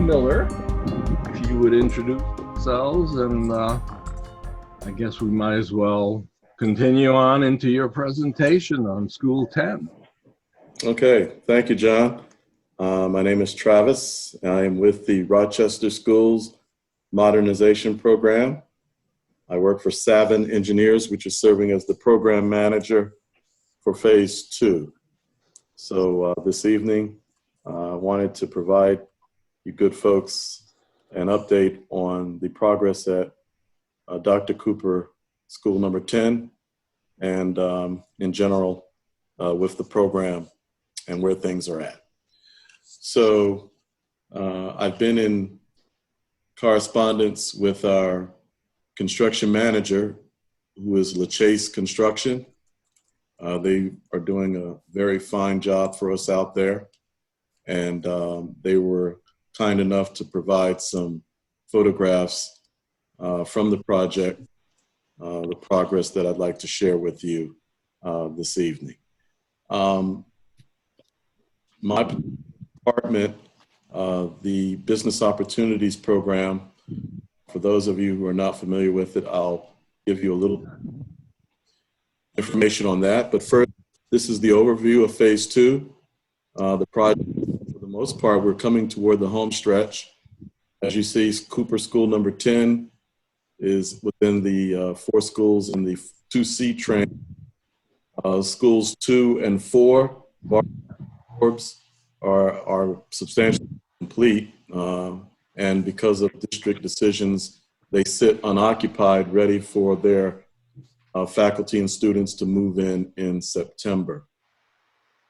Miller. If you would introduce yourselves, and I guess we might as well continue on into your presentation on School 10. Okay, thank you, John. My name is Travis. I am with the Rochester Schools Modernization Program. I work for Savin Engineers, which is serving as the program manager for Phase 2. So this evening, I wanted to provide you good folks an update on the progress at Dr. Cooper School number 10 and in general with the program and where things are at. So I've been in correspondence with our construction manager, who is LaChase Construction. They are doing a very fine job for us out there. And they were kind enough to provide some photographs from the project, the progress that I'd like to share with you this evening. My department, the Business Opportunities Program, for those of you who are not familiar with it, I'll give you a little information on that. But first, this is the overview of Phase 2. The project, for the most part, we're coming toward the home stretch. As you see, Cooper School number 10 is within the 4 schools in the 2C train. Schools 2 and 4 are substantially complete, and because of district decisions, they sit unoccupied, ready for their faculty and students to move in September.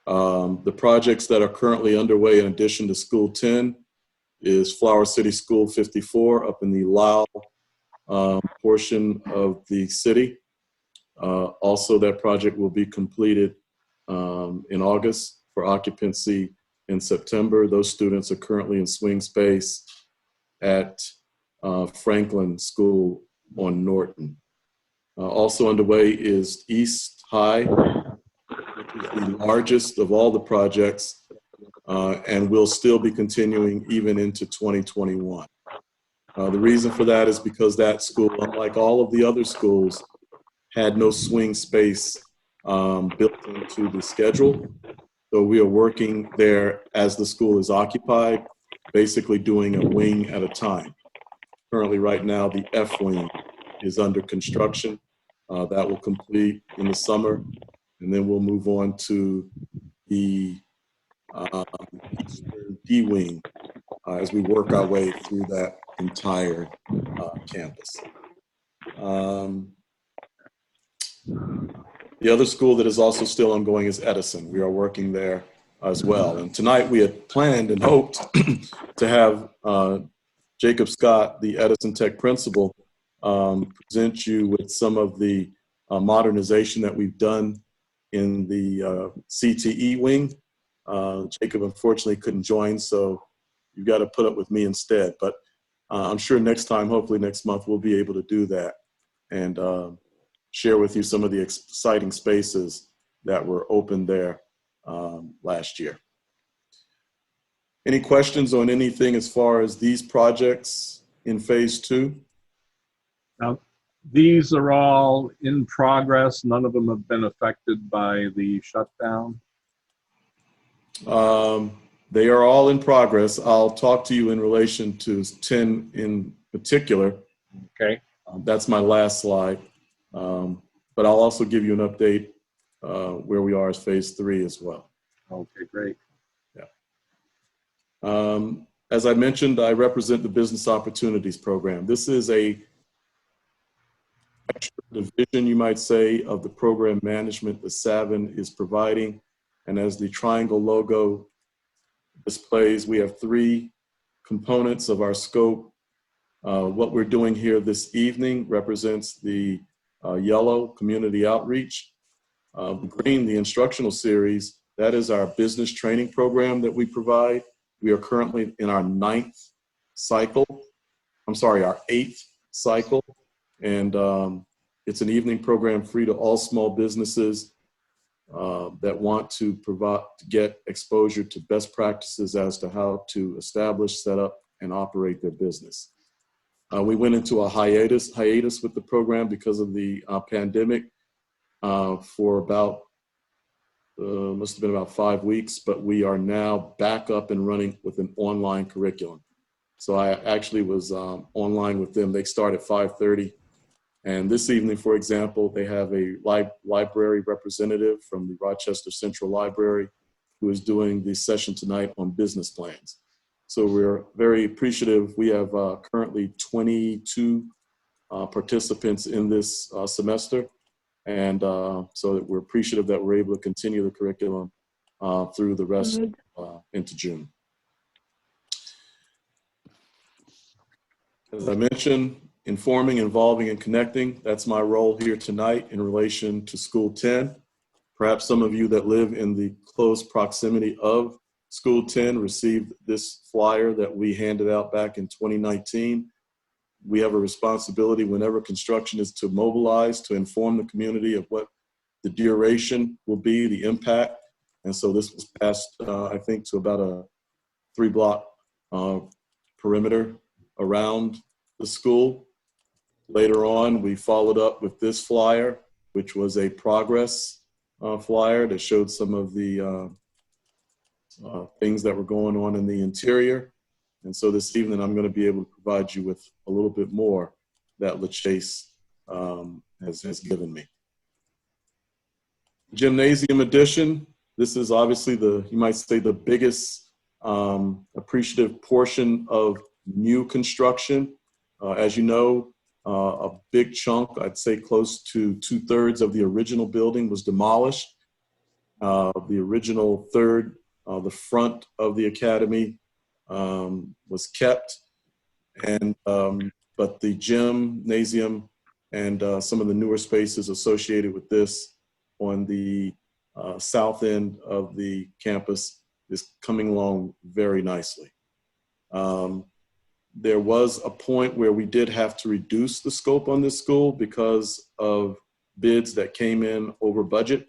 The projects that are currently underway in addition to School 10 is Flower City School 54 up in the Lowell portion of the city. Also, that project will be completed in August for occupancy in September. Those students are currently in swing space at Franklin School on Norton. Also underway is East High, which is the largest of all the projects, and will still be continuing even into 2021. The reason for that is because that school, unlike all of the other schools, had no swing space built into the schedule. So we are working there as the school is occupied, basically doing a wing at a time. Currently, right now, the F wing is under construction. That will complete in the summer, and then we'll move on to the D wing as we work our way through that entire campus. The other school that is also still ongoing is Edison. We are working there as well. And tonight we had planned and hoped to have Jacob Scott, the Edison Tech principal, present you with some of the modernization that we've done in the CTE wing. Jacob unfortunately couldn't join, so you've got to put up with me instead. But I'm sure next time, hopefully next month, we'll be able to do that and share with you some of the exciting spaces that were open there last year. Any questions on anything as far as these projects in Phase 2? Now, these are all in progress. None of them have been affected by the shutdown. They are all in progress. I'll talk to you in relation to 10 in particular. Okay. That's my last slide. But I'll also give you an update where we are as Phase 3 as well. Okay, great. Yeah. As I mentioned, I represent the Business Opportunities Program. This is a extra division, you might say, of the program management that Savin is providing. And as the triangle logo displays, we have 3 components of our scope. What we're doing here this evening represents the yellow, community outreach. Green, the instructional series, that is our business training program that we provide. We are currently in our 8th cycle. And it's an evening program free to all small businesses that want to get exposure to best practices as to how to establish, set up, and operate their business. We went into a hiatus with the program because of the pandemic for about, must have been about 5 weeks, but we are now back up and running with an online curriculum. So I actually was online with them. They start at 5:30. And this evening, for example, they have a library representative from the Rochester Central Library who is doing the session tonight on business plans. So we're very appreciative. We have currently 22 participants in this semester. And so we're appreciative that we're able to continue the curriculum through the rest into June. As I mentioned, informing, involving, and connecting, that's my role here tonight in relation to School 10. Perhaps some of you that live in the close proximity of School 10 received this flyer that we handed out back in 2019. We have a responsibility whenever construction is to mobilize, to inform the community of what the duration will be, the impact. And so this was passed, I think, to about a 3-block perimeter around the school. Later on, we followed up with this flyer, which was a progress flyer that showed some of the things that were going on in the interior. And so this evening, I'm going to be able to provide you with a little bit more that LaChase has given me. Gymnasium addition. This is obviously you might say, the biggest appreciative portion of new construction. As you know, a big chunk, I'd say close to 2/3 of the original building was demolished. The original third, the front of the academy was kept, and but the gymnasium and some of the newer spaces associated with this on the south end of the campus is coming along very nicely. There was a point where we did have to reduce the scope on this school because of bids that came in over budget.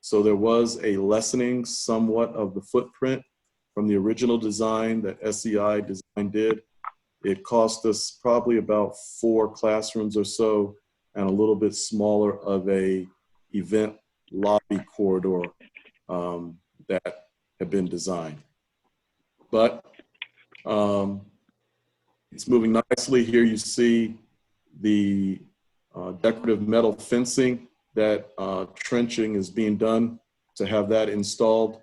So there was a lessening somewhat of the footprint from the original design that SEI Design did. It cost us probably about 4 classrooms or so and a little bit smaller of a event lobby corridor that had been designed. But it's moving nicely. Here you see the decorative metal fencing that trenching is being done to have that installed.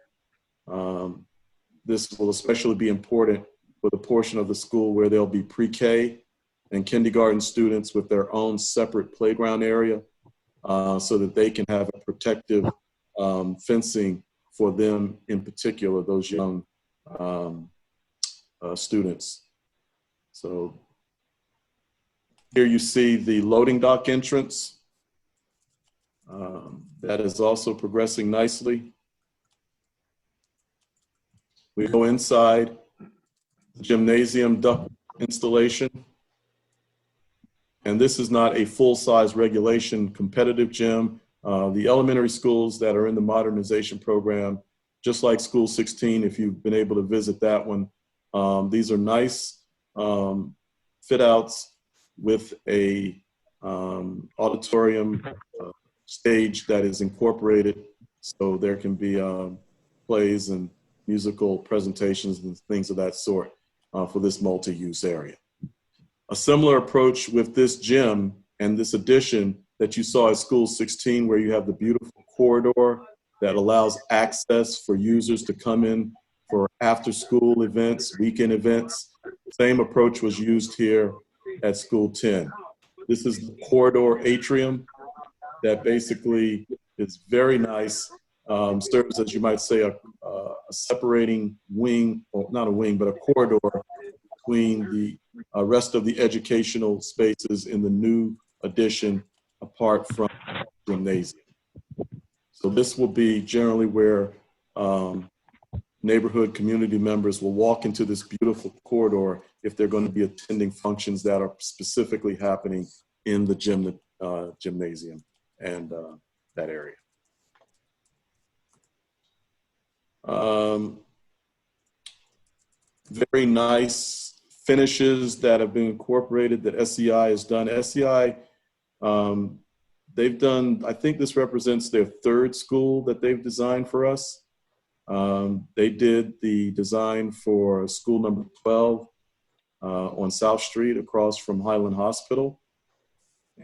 This will especially be important for the portion of the school where there'll be pre-K and kindergarten students with their own separate playground area so that they can have a protective fencing for them in particular, those young students. So here you see the loading dock entrance. That is also progressing nicely. We go inside the gymnasium duct installation. And this is not a full-size regulation competitive gym. The elementary schools that are in the modernization program, just like School 16, if you've been able to visit that one, these are nice fit outs with a auditorium stage that is incorporated, so there can be plays and musical presentations and things of that sort for this multi-use area. A similar approach with this gym and this addition that you saw at School 16, where you have the beautiful corridor that allows access for users to come in for after-school events, weekend events. Same approach was used here at School 10. This is the corridor atrium that basically is very nice, serves as, you might say, a separating wing, or not a wing, but a corridor between the rest of the educational spaces in the new addition apart from the gymnasium. So this will be generally where neighborhood community members will walk into this beautiful corridor if they're going to be attending functions that are specifically happening in the gymnasium and that area. Very nice finishes that have been incorporated that SEI has done. SEI, they've done, I think this represents their third school that they've designed for us. They did the design for school number 12 on South Street across from Highland Hospital.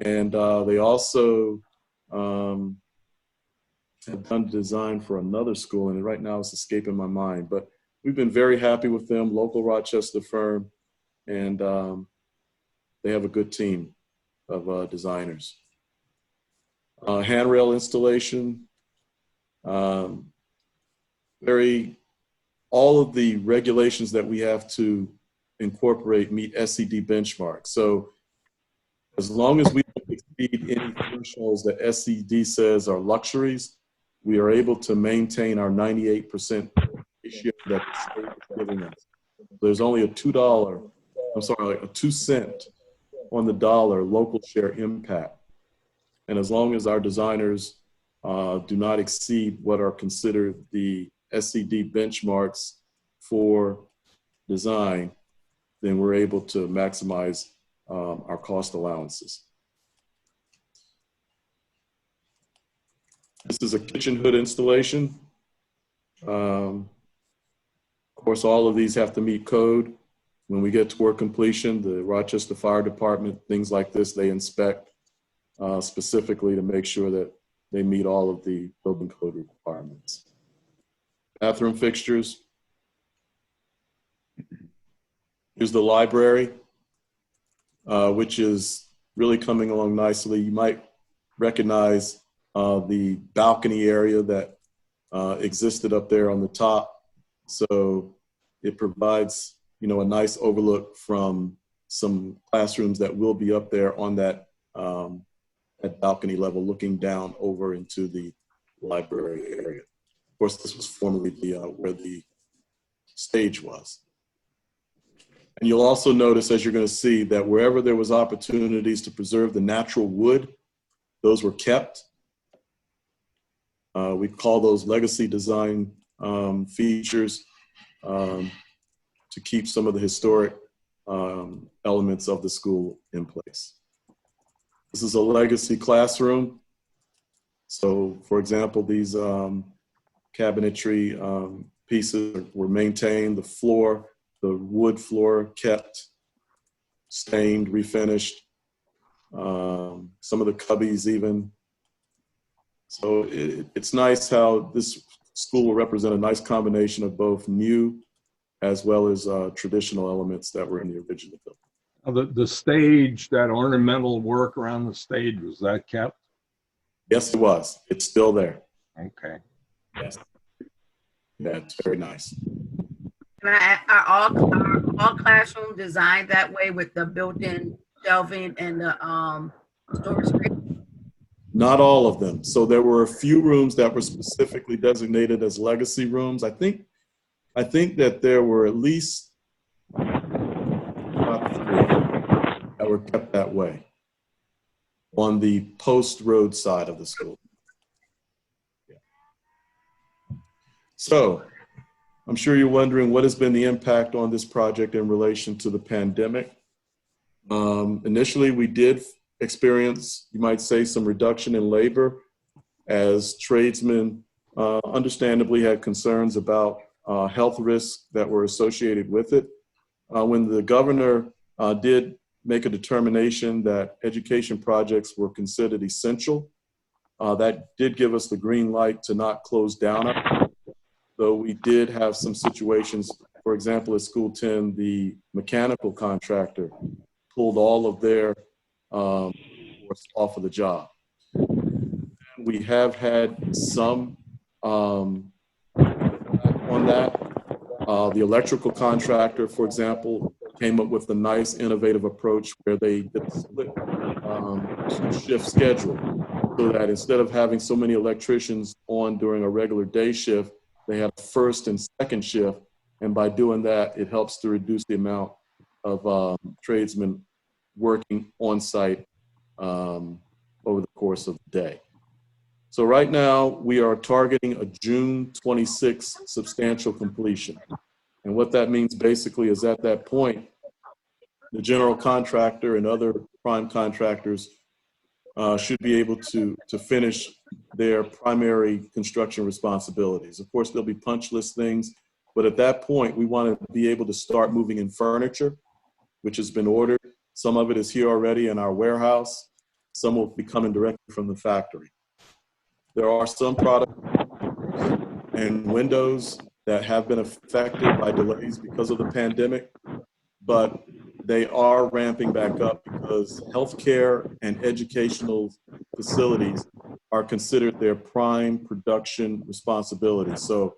And they also have done design for another school, and right now it's escaping my mind. But we've been very happy with them, local Rochester firm, and they have a good team of designers. Handrail installation, all of the regulations that we have to incorporate meet SED benchmarks. So as long as we don't exceed any thresholds that SED says are luxuries, we are able to maintain our 98% ratio that the state is giving us. There's only a a 2 cent on the dollar local share impact. And as long as our designers do not exceed what are considered the SED benchmarks for design, then we're able to maximize our cost allowances. This is a kitchen hood installation. Of course, all of these have to meet code. When we get toward completion, the Rochester Fire Department, things like this, they inspect specifically to make sure that they meet all of the building code requirements. Bathroom fixtures. Here's the library, which is really coming along nicely. You might recognize the balcony area that existed up there on the top. So it provides, a nice overlook from some classrooms that will be up there on that at balcony level, looking down over into the library area. Of course, this was formerly where the stage was. And you'll also notice, as you're going to see, that wherever there was opportunities to preserve the natural wood, those were kept. We call those legacy design features to keep some of the historic elements of the school in place. This is a legacy classroom. So, for example, these cabinetry pieces were maintained. The floor, the wood floor kept, stained, refinished. Some of the cubbies even. So it's nice how this school will represent a nice combination of both new as well as traditional elements that were in the original building. The stage, that ornamental work around the stage, was that kept? Yes, it was. It's still there. Okay. Yes. Yeah, it's very nice. Are all classrooms designed that way with the built-in shelving and the storage space? Not all of them. So there were a few rooms that were specifically designated as legacy rooms. I think that there were at least about 3 that were kept that way on the post road side of the school. Yeah. So I'm sure you're wondering what has been the impact on this project in relation to the pandemic. Initially, we did experience, you might say, some reduction in labor as tradesmen understandably had concerns about health risks that were associated with it. When the governor did make a determination that education projects were considered essential, that did give us the green light to not close down. Though we did have some situations, for example, at School 10, the mechanical contractor pulled all of their off of the job. We have had some on that. The electrical contractor, for example, came up with a nice innovative approach where they did a split shift schedule, so that instead of having so many electricians on during a regular day shift, they had a first and second shift. And by doing that, it helps to reduce the amount of tradesmen working on site over the course of the day. So right now we are targeting a June 26 substantial completion. And what that means basically is at that point, the general contractor and other prime contractors should be able to finish their primary construction responsibilities. Of course, there'll be punch list things, but at that point, we want to be able to start moving in furniture, which has been ordered. Some of it is here already in our warehouse. Some will be coming directly from the factory. There are some products and windows that have been affected by delays because of the pandemic, but they are ramping back up because healthcare and educational facilities are considered their prime production responsibility. So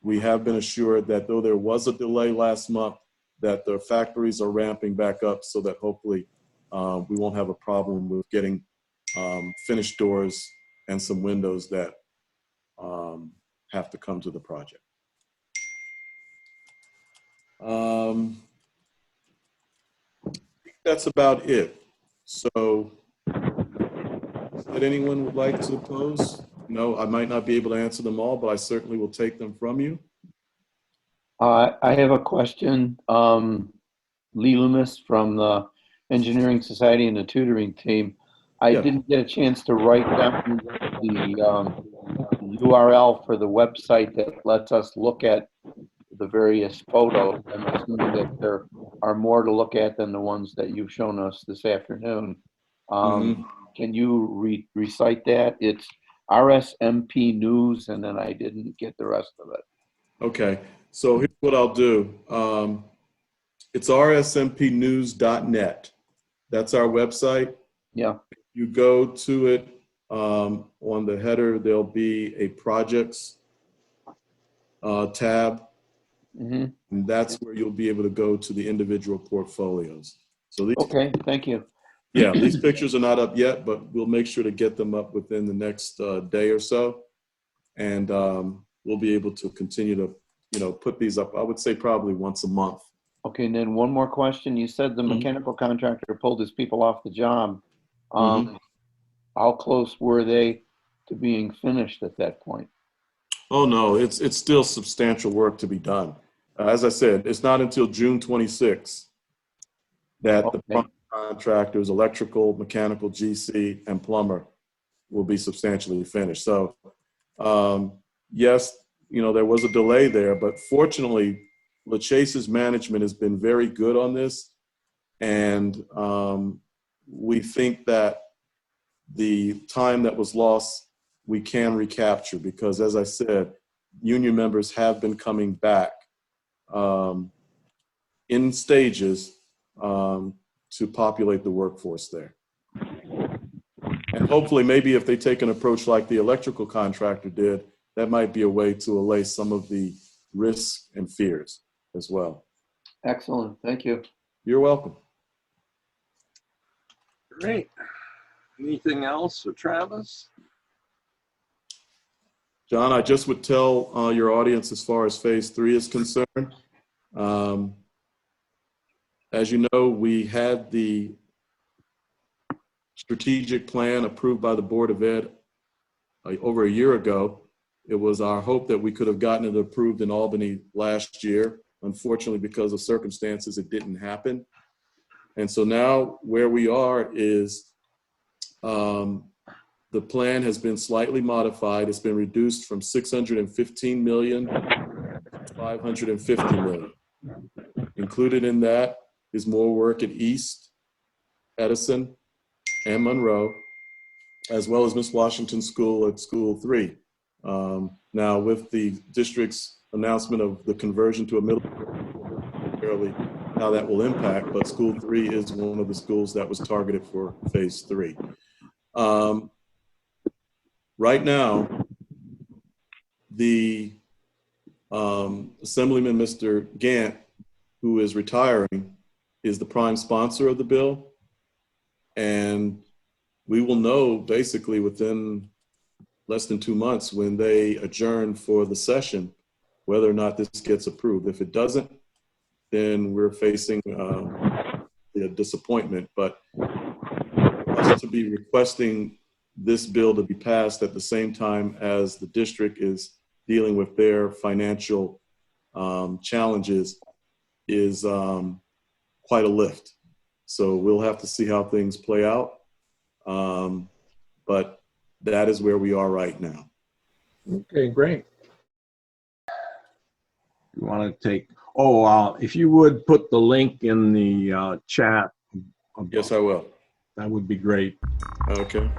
we have been assured that though there was a delay last month, that the factories are ramping back up so that hopefully we won't have a problem with getting finished doors and some windows that have to come to the project. That's about it. So, that anyone would like to pose? No, I might not be able to answer them all, but I certainly will take them from you. I have a question. Lee Loomis from the Engineering Society and the tutoring team. I Yeah. didn't get a chance to write down the URL for the website that lets us look at the various photos. I'm assuming that there are more to look at than the ones that you've shown us this afternoon. Can you recite that? It's RSMP News, and then I didn't get the rest of it. Okay, so here's what I'll do. It's rsmpnews.net. That's our website. Yeah. You go to it, on the header, there'll be a projects tab. And that's where you'll be able to go to the individual portfolios. So these, Okay, thank you. yeah, these pictures are not up yet, but we'll make sure to get them up within the next day or so. And we'll be able to continue to, put these up, I would say probably once a month. Okay, and then one more question. You said the mechanical contractor pulled his people off the job. How close were they to being finished at that point? Oh no, it's still substantial work to be done. As I said, it's not until June 26th that the prime contractors, electrical, mechanical, GC, and plumber will be substantially finished. So yes, there was a delay there, but fortunately, LaChase's management has been very good on this. And we think that the time that was lost, we can recapture because, as I said, union members have been coming back in stages to populate the workforce there. And hopefully, maybe if they take an approach like the electrical contractor did, that might be a way to allay some of the risks and fears as well. Excellent, thank you. You're welcome. Great. Anything else for Travis? John, I just would tell your audience as far as phase 3 is concerned. As you know, we had the strategic plan approved by the Board of Ed over a year ago. It was our hope that we could have gotten it approved in Albany last year. Unfortunately, because of circumstances, it didn't happen. And so now where we are is the plan has been slightly modified. It's been reduced from 615 million to 550 million. Included in that is more work at East, Edison, and Monroe, as well as Miss Washington School at School 3. Now, with the district's announcement of the conversion to a middle school, how that will impact, but School 3 is one of the schools that was targeted for phase 3. Right now, the Assemblyman, Mr. Gant, who is retiring, is the prime sponsor of the bill. And we will know basically within less than 2 months when they adjourn for the session, whether or not this gets approved. If it doesn't, then we're facing a disappointment. But us to be requesting this bill to be passed at the same time as the district is dealing with their financial challenges is quite a lift. So we'll have to see how things play out. But that is where we are right now. Okay, great. You want to take, if you would put the link in the chat. Yes, I will. That would be great. Okay.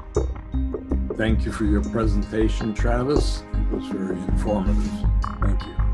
Thank you for your presentation, Travis. It was very informative. Thank you.